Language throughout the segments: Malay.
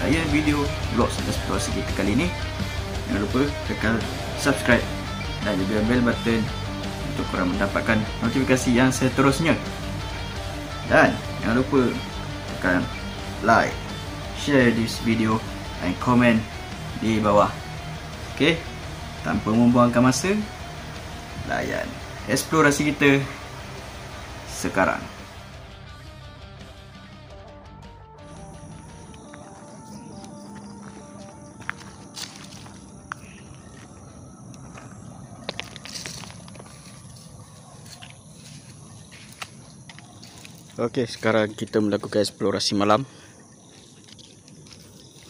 saya video vlog eksplorasi kita kali ini. Jangan lupa tekan subscribe dan juga bell button untuk korang mendapatkan notifikasi yang seterusnya. Dan jangan lupa tekan like, share this video dan komen di bawah. Okey, tanpa membuangkan masa, layan eksplorasi kita sekarang. Okey, sekarang kita melakukan eksplorasi malam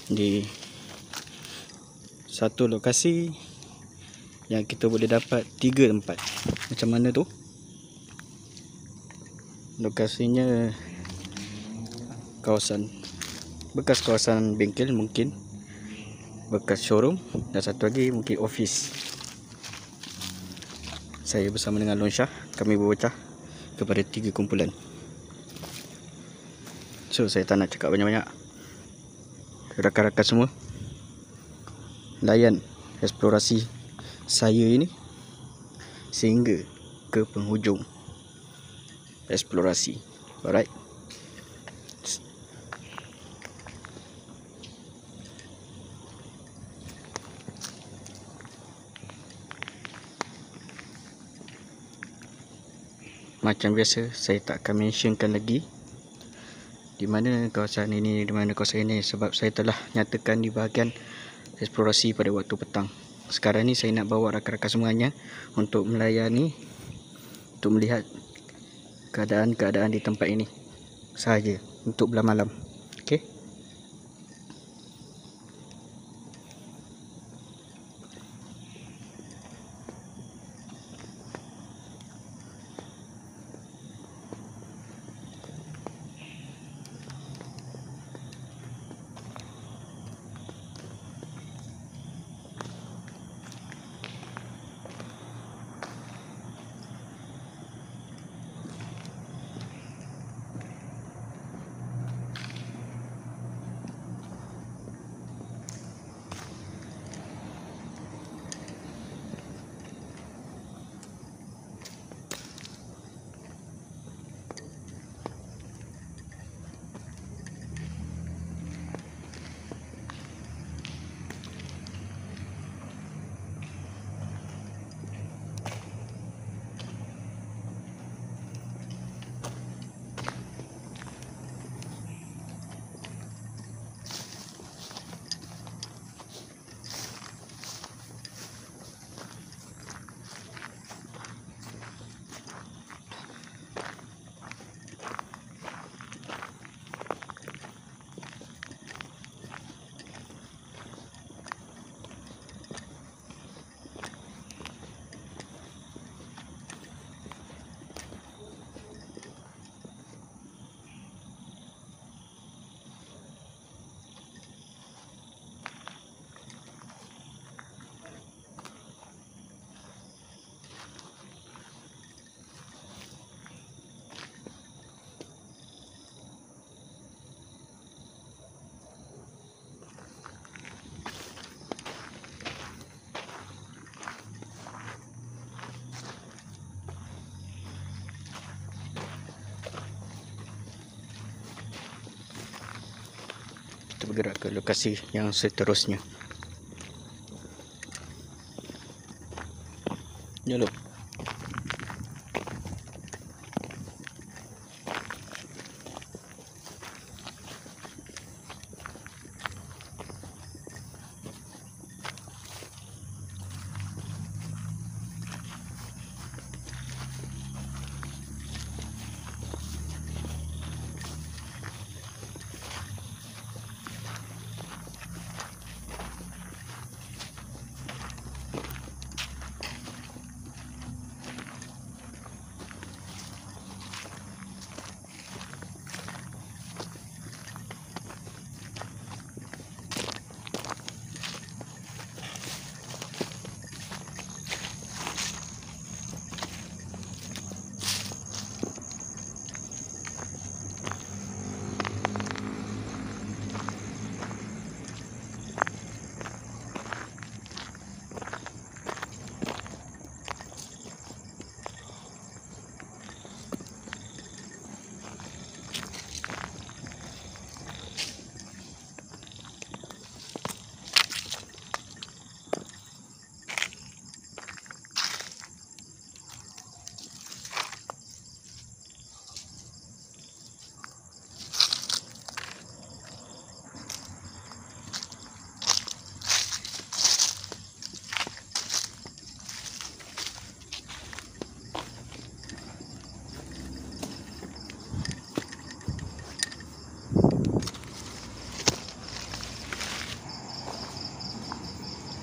di satu lokasi yang kita boleh dapat 3 tempat. Macam mana tu? Lokasinya bekas kawasan bengkel, mungkin bekas showroom, dan satu lagi mungkin office. Saya bersama dengan Lon Shah, kami berbocah kepada 3 kumpulan. So saya tak nak cakap banyak-banyak. Rakan-rakan semua, layan eksplorasi saya ini sehingga ke penghujung eksplorasi. Alright. Macam biasa, saya tak akan mentionkan lagi di mana kawasan ini, sebab saya telah nyatakan di bahagian eksplorasi pada waktu petang. Sekarang ni saya nak bawa rakan-rakan semuanya untuk melayani, untuk melihat keadaan-keadaan di tempat ini sahaja untuk belah malam. Okey. Kita bergerak ke lokasi yang seterusnya. Jom.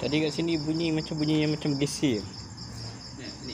Tadi kat sini bunyi yang macam gesir. Ni.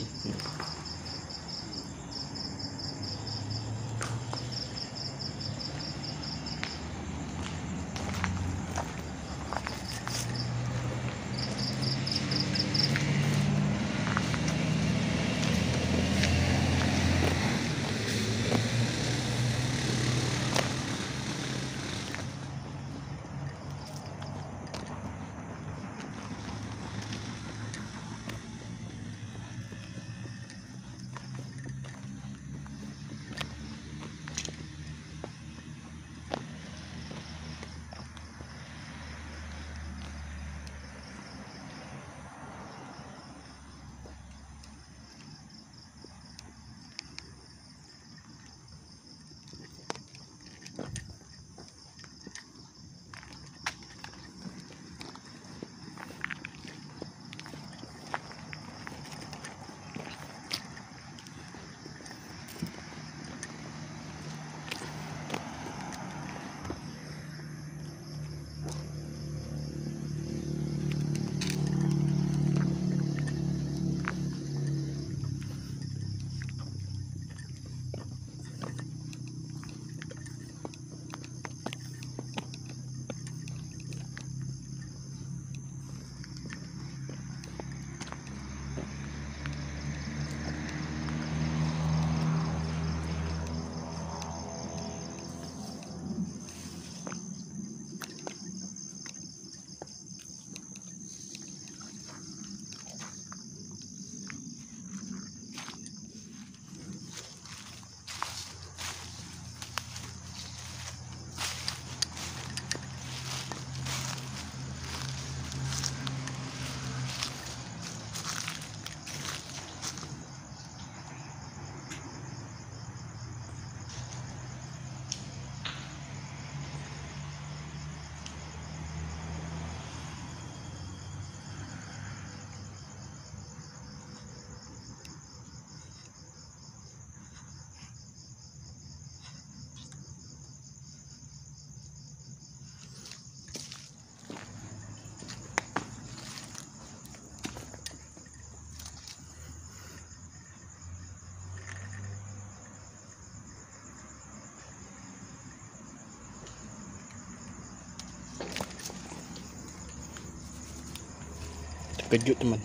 Terkejut teman.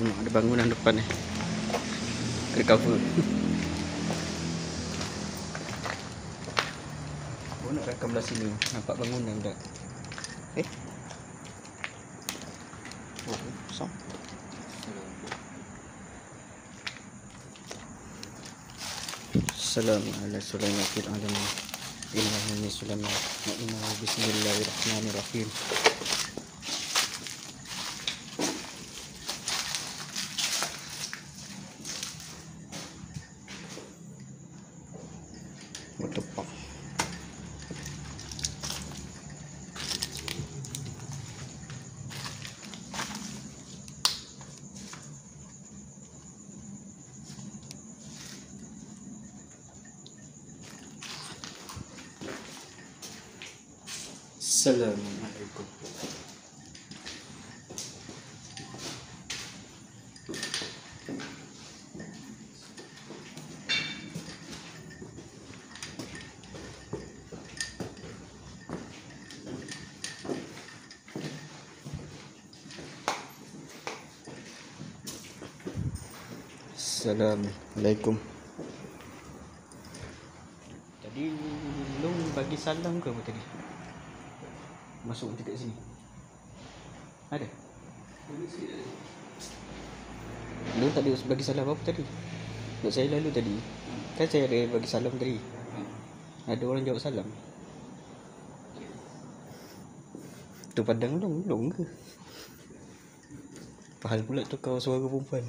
Ada bangunan depan ni. Ada cover. Gua nak rekam belah sini. Nampak bangunan tak? Oh, kosong. Assalamualaikum warahmatullahi wabarakatuh. Innahu Sulaiman wa innahu bismillahirrahmanirrahim. Tepak. Assalamualaikum. Assalamualaikum. Tadi Long bagi salam ke apa tadi? Masuk dekat sini. Ada? Long tak ada bagi salam apa tadi? Untuk saya lalu tadi. Kan saya ada bagi salam tadi. Ada orang jawab salam. Tu pandang Long ke? Pahal pula tu kau suara perempuan.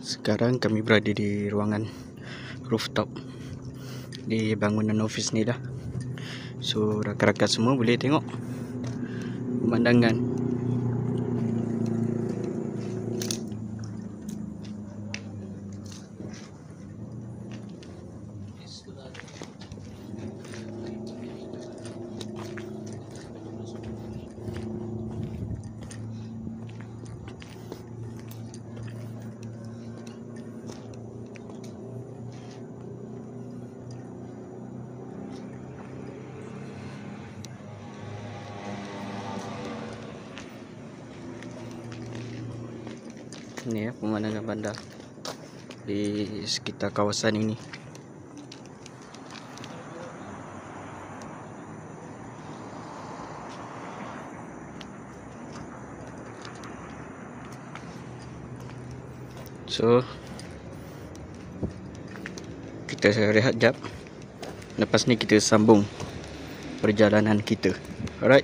Sekarang kami berada di ruangan rooftop di bangunan office ni dah. So rakan-rakan semua boleh tengok pemandangan. Ini ya pemandangan bandar di sekitar kawasan ini. So kita rehat jap. Lepas ni kita sambung perjalanan kita. Alright.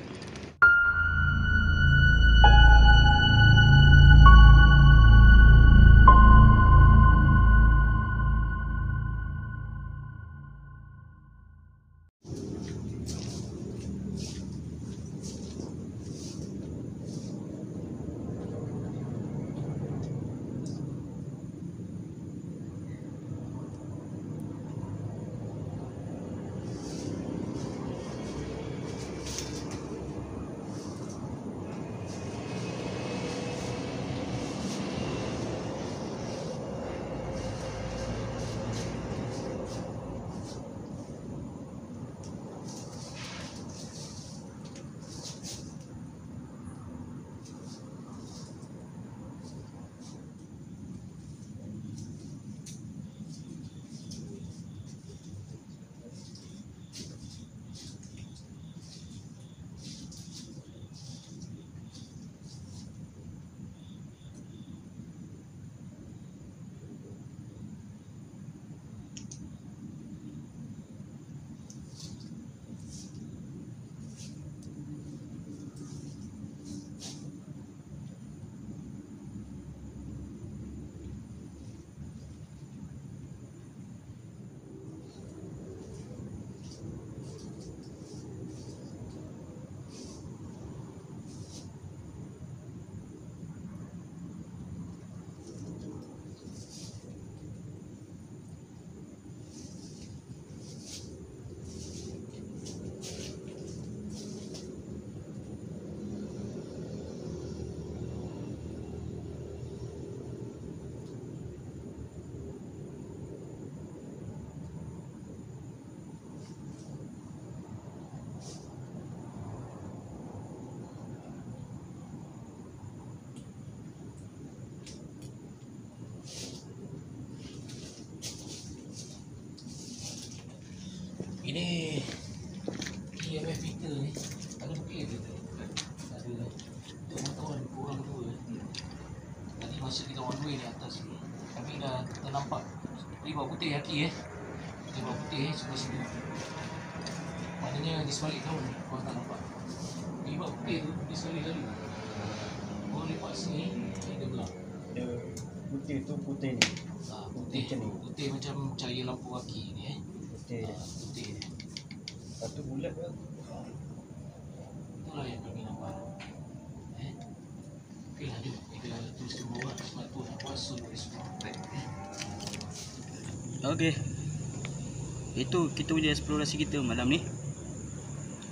EMF meter ni ada bukit tu. Ada untuk motor kurang dua. Tadi masa kita on way di atas ni, kami dah ternampak ribau putih Haki ribau putih sebelah situ. Maknanya di sebalik tahun ni korang tak nampak ribau putih tu di sebalik lalu. Korang lepas sini ada belak. Putih tu putih ni. Putih macam cahaya lampu Haki ni Putih. putih ni. Lepas tu bulat ke? Itulah yang kami nampak. Okey lah, jom kita teruskan bawah sebab tu nak buat solo explore. Okey. Itu kita punya eksplorasi kita malam ni.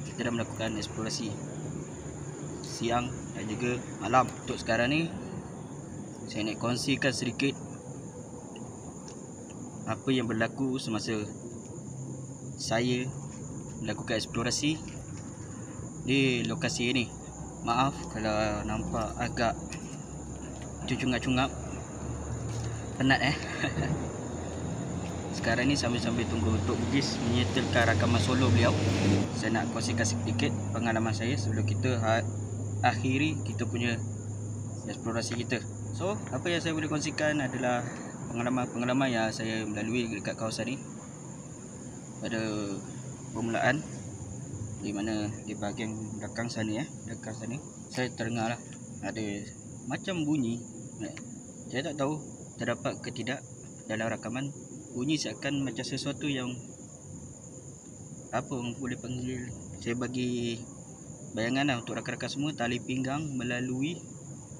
Kita dah melakukan eksplorasi siang dan juga malam. Untuk sekarang ni saya nak kongsikan sedikit apa yang berlaku semasa saya melakukan eksplorasi di lokasi ini. Maaf kalau nampak agak cucungap-cungap, penat Sekarang ni sambil-sambil tunggu untuk Bugis menyetelkan rakaman solo beliau. Saya nak kongsikan sedikit pengalaman saya sebelum kita akhiri kita punya eksplorasi kita. So, apa yang saya boleh kongsikan adalah pengalaman-pengalaman yang saya melalui dekat kawasan ni. Pada permulaan, di mana di bahagian belakang sana dekat sana, saya terdengar lah ada macam bunyi. Saya tak tahu terdapat ke tidak dalam rakaman. Bunyi seakan macam sesuatu yang apa orang boleh panggil, saya bagi bayangan lah untuk rakan-rakan semua, tali pinggang melalui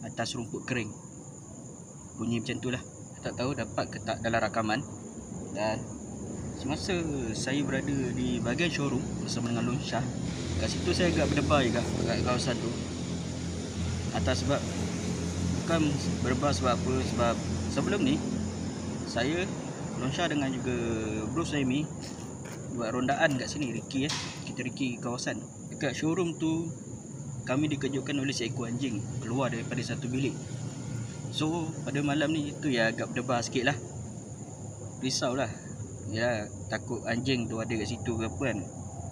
atas rumput kering. Bunyi macam tu lah. Tak tahu dapat ke tak dalam rakaman. Dan semasa saya berada di bahagian showroom bersama dengan Long Shah, kat situ saya agak berdebar juga kat kawasan tu. Atas sebab, bukan berdebar sebab apa, sebab sebelum ni saya, Long Shah dengan juga Bro Saimi buat rondaan kat sini. Ricky kita Ricky kawasan. Dekat showroom tu kami dikejutkan oleh seekor anjing keluar daripada satu bilik. So pada malam ni tu ya agak berdebar sikit lah. Risau lah. Ya, takut anjing tu ada kat situ ke apa kan.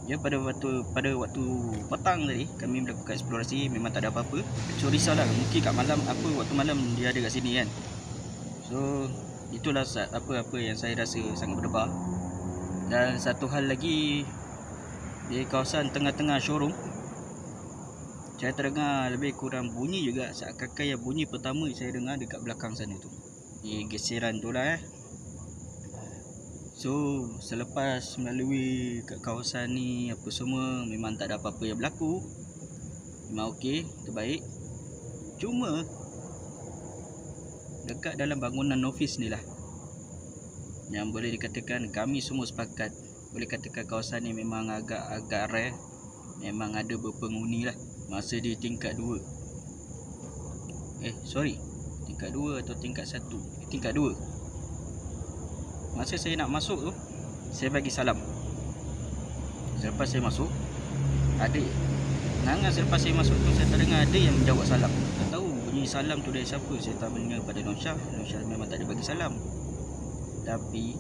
Ya, pada waktu petang tadi kami melakukan eksplorasi, memang tak ada apa-apa. So risau lah, mungkin kat malam waktu malam dia ada kat sini kan. So itulah apa yang saya rasa sangat berdebar. Dan satu hal lagi, di kawasan tengah-tengah showroom saya terdengar lebih kurang bunyi juga, seakan-akan yang bunyi pertama saya dengar dekat belakang sana tu, di geseran tu lah So selepas melalui kat kawasan ni apa semua, memang tak ada apa-apa yang berlaku, memang okey, terbaik. Cuma dekat dalam bangunan office ni lah yang boleh dikatakan kami semua sepakat, boleh katakan kawasan ni memang agak rare, memang ada berpenghuni lah. Masa di tingkat 2, tingkat 2 atau tingkat 1, tingkat 2. Masa saya nak masuk tu, saya bagi salam. Selepas saya masuk, selepas saya masuk tu, saya terdengar ada yang menjawab salam. Tak tahu bunyi salam tu dari siapa. Saya tanya pada Long Shah. Long Shah memang tak ada bagi salam, tapi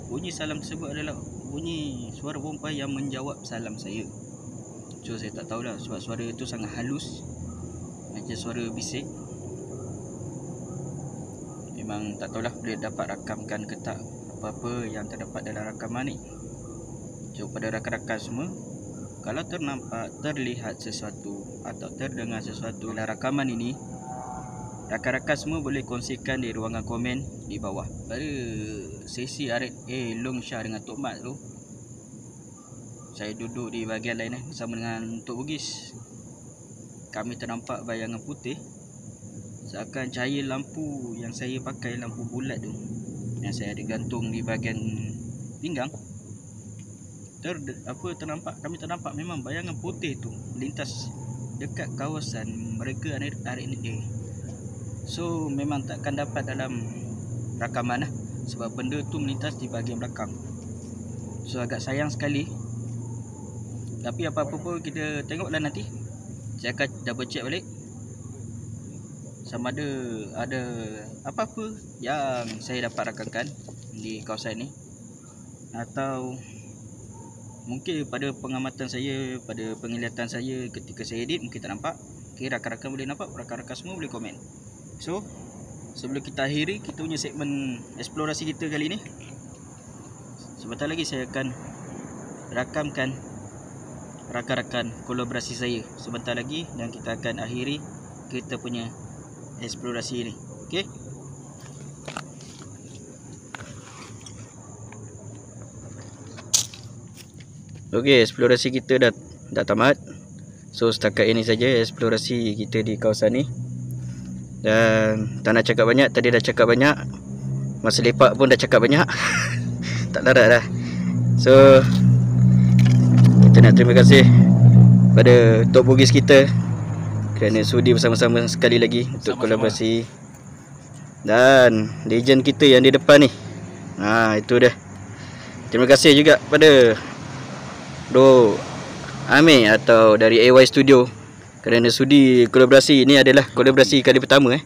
bunyi salam tersebut adalah bunyi suara perempuan yang menjawab salam saya. So saya tak tahulah, sebab suara itu sangat halus, macam suara bisik. Memang tak tahulah boleh dapat rakamkan ke tak apa-apa yang terdapat dalam rakaman ni. So pada rakan-rakan semua, kalau terlihat sesuatu atau terdengar sesuatu dalam rakaman ini, rakan-rakan semua boleh kongsikan di ruangan komen di bawah. Pada sesi R&A Long Shah dengan Tok Mat tu, saya duduk di bahagian lain bersama dengan Tok Bugis. Kami ternampak bayangan putih, seakan cahaya lampu yang saya pakai, lampu bulat tu yang saya ada gantung di bahagian pinggang, kami ternampak memang bayangan putih tu melintas dekat kawasan mereka R&A. So memang takkan dapat dalam rakaman lah, sebab benda tu melintas di bahagian belakang. So agak sayang sekali. Tapi apa-apa pun kita tengoklah nanti. Saya akan double check balik sama ada apa-apa yang saya dapat rakamkan di kawasan ni, atau mungkin pada pengamatan saya, pada penglihatan saya ketika saya edit mungkin tak nampak. Okay, rakan-rakan boleh nampak, rakan-rakan semua boleh komen. So sebelum kita akhiri kita punya segmen eksplorasi kita kali ni, sebentar lagi saya akan rakamkan rakan-rakan kolaborasi saya sebentar lagi, dan kita akan akhiri kita punya eksplorasi ni. Okey. Okey, eksplorasi kita dah tamat. So setakat ini saja eksplorasi kita di kawasan ni. Dan tak nak cakap banyak, tadi dah cakap banyak. Masa lepak pun dah cakap banyak. Tak larat dah. So kita nak terima kasih pada Tok Bugis kita kerana sudi bersama-sama sekali lagi untuk kolaborasi. Dan legend kita yang di depan ni, itu dah. Terima kasih juga pada Bro Amir atau dari AY Studio kerana sudi kolaborasi. Ini adalah kolaborasi kali pertama Aku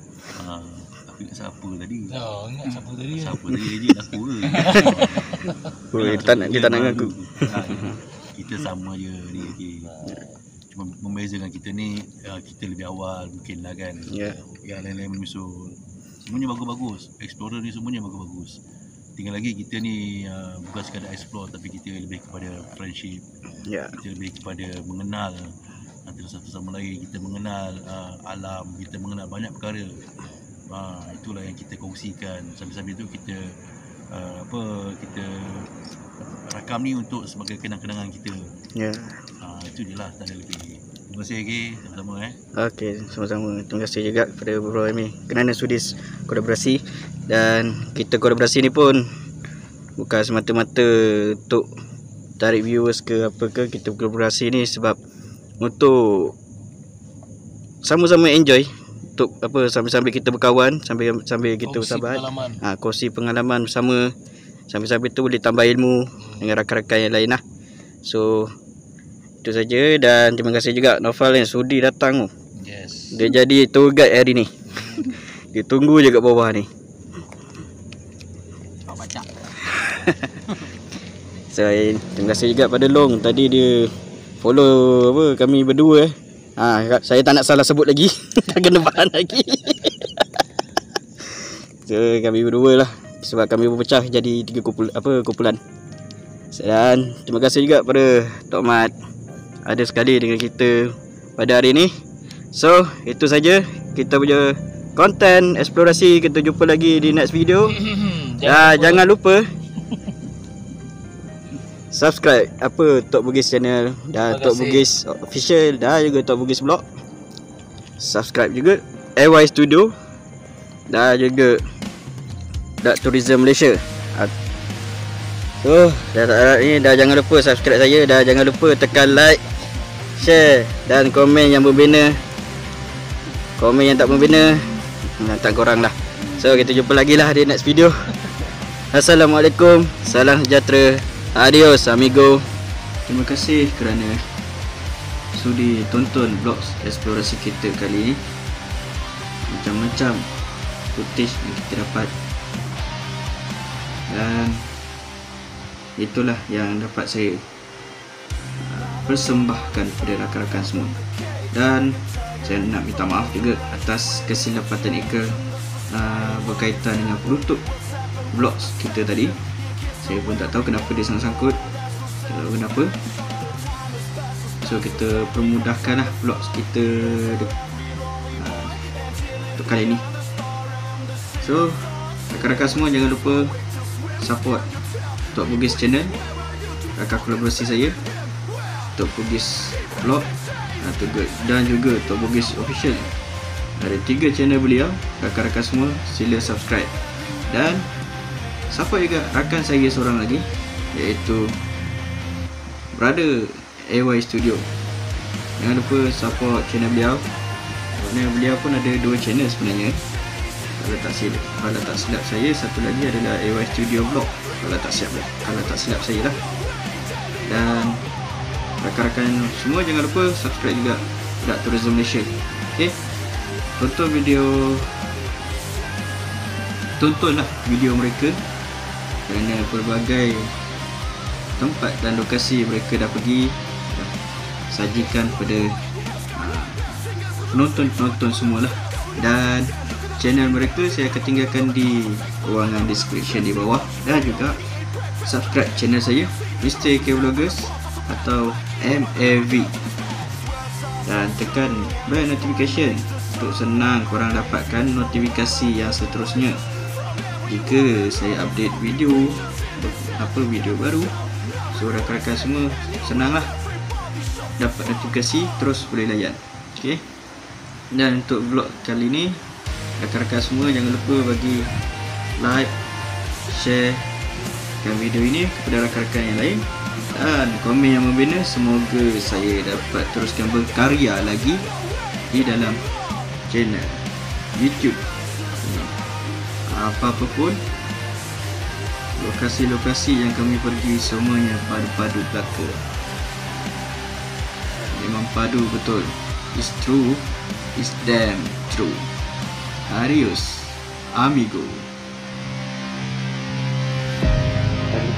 ingat siapa tadi? Ingat siapa tadi? Siapa tadi legend aku ke? Dia tak nak ngaku. Kita sama je ni, okay. Cuma membezakan kita ni, kita lebih awal mungkin lah kan. Yang lain-lain menyusul. Semuanya bagus-bagus. Explorer ni semuanya bagus-bagus. Tinggal lagi kita ni bukan sekadar explore, tapi kita lebih kepada friendship. Kita lebih kepada mengenal antara satu sama lain. Kita mengenal alam, kita mengenal banyak perkara. Itulah yang kita kongsikan. Sambil-sambil tu kita kita rakam ni untuk sebagai kenang-kenangan kita. Itu je lah, tak ada lebih. Terima kasih lagi sama-sama. Okey, sama-sama. Terima kasih juga kepada Bro Amir kerana sudi kolaborasi. Dan kita kolaborasi ni pun bukan semata-mata untuk tarik viewers ke apa ke. Kita kolaborasi ni sebab untuk sama-sama enjoy, untuk apa, sambil-sambil kita berkawan, sambil kita bersahabat, kongsi pengalaman bersama, sambil-sambil tu boleh tambah ilmu dengan rakan-rakan yang lain lah. So itu saja, dan terima kasih juga Naufal yang sudi datang. Dia jadi tour guide hari ni. Dia tunggu je kat bawah ni. So terima kasih juga pada Long, tadi dia follow kami berdua. Saya tak nak salah sebut lagi. Tak kena bahan lagi. So kami berdua lah, sebab kami berpecah jadi 3 kumpulan. Dan terima kasih juga pada Tok Mat ada sekali dengan kita pada hari ni. So itu saja kita punya konten eksplorasi. Kita jumpa lagi di next video. Jangan lupa subscribe Tok Bugis channel dan Tok Bugis official dan juga Tok Bugis vlog. Subscribe juga AY Studio dan juga Dak Tourism Malaysia. So dah jangan lupa subscribe saya, dan jangan lupa tekan like, share dan komen yang berbina. Komen yang tak berbina tak korang lah. So kita jumpa lagi lah di next video. Assalamualaikum, salam sejahtera, adios amigo. Terima kasih kerana sudi tonton vlog eksplorasi kita kali ini. Macam-macam footage yang kita dapat, dan itulah yang dapat saya persembahkan kepada rakan-rakan semua. Dan saya nak minta maaf juga atas kesilapan teknikal berkaitan dengan penutup vlog kita tadi. Saya pun tak tahu kenapa dia sangkut, kenapa. So kita permudahkanlah vlog kita untuk kali ini. So rakan-rakan semua jangan lupa support Tok Bugis channel, rakan kolaborasi saya Tok Bugis vlog dan juga Tok Bugis official. Ada 3 channel beliau. Rakan-rakan semua sila subscribe, dan support juga rakan saya seorang lagi, iaitu Brother AY Studio. Jangan lupa support channel beliau, kerana beliau pun ada 2 channel sebenarnya. Kalau tak silap saya, satu lagi adalah AY Studio Vlog, kalau tak silap saya lah. Dan rakan-rakan semua jangan lupa subscribe juga Dak Tourism Malaysia. Okay, tontonlah video mereka kerana pelbagai tempat dan lokasi mereka dah pergi, sajikan pada penonton-penonton semualah. Dan channel mereka saya akan tinggalkan di ruangan description di bawah, dan juga subscribe channel saya Mr. AK Vloggers atau MAV, dan tekan bell notification untuk senang korang dapatkan notifikasi yang seterusnya jika saya update video baru. So rakan-rakan semua senanglah dapat notifikasi, terus boleh layan. Okay. Dan untuk vlog kali ni, rakan-rakan semua jangan lupa bagi like, share dan video ini kepada rakan-rakan yang lain, dan komen yang membina. Semoga saya dapat teruskan berkarya lagi di dalam channel YouTube. Apa-apa pun lokasi-lokasi yang kami pergi, semuanya padu-padu belaka. Memang padu betul. It's true. It's damn true. Adios, amigo.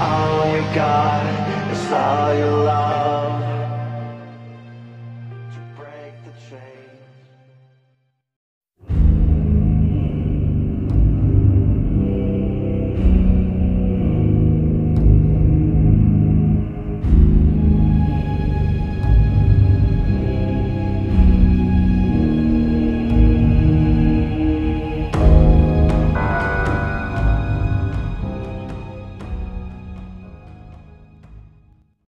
All you got is all your love.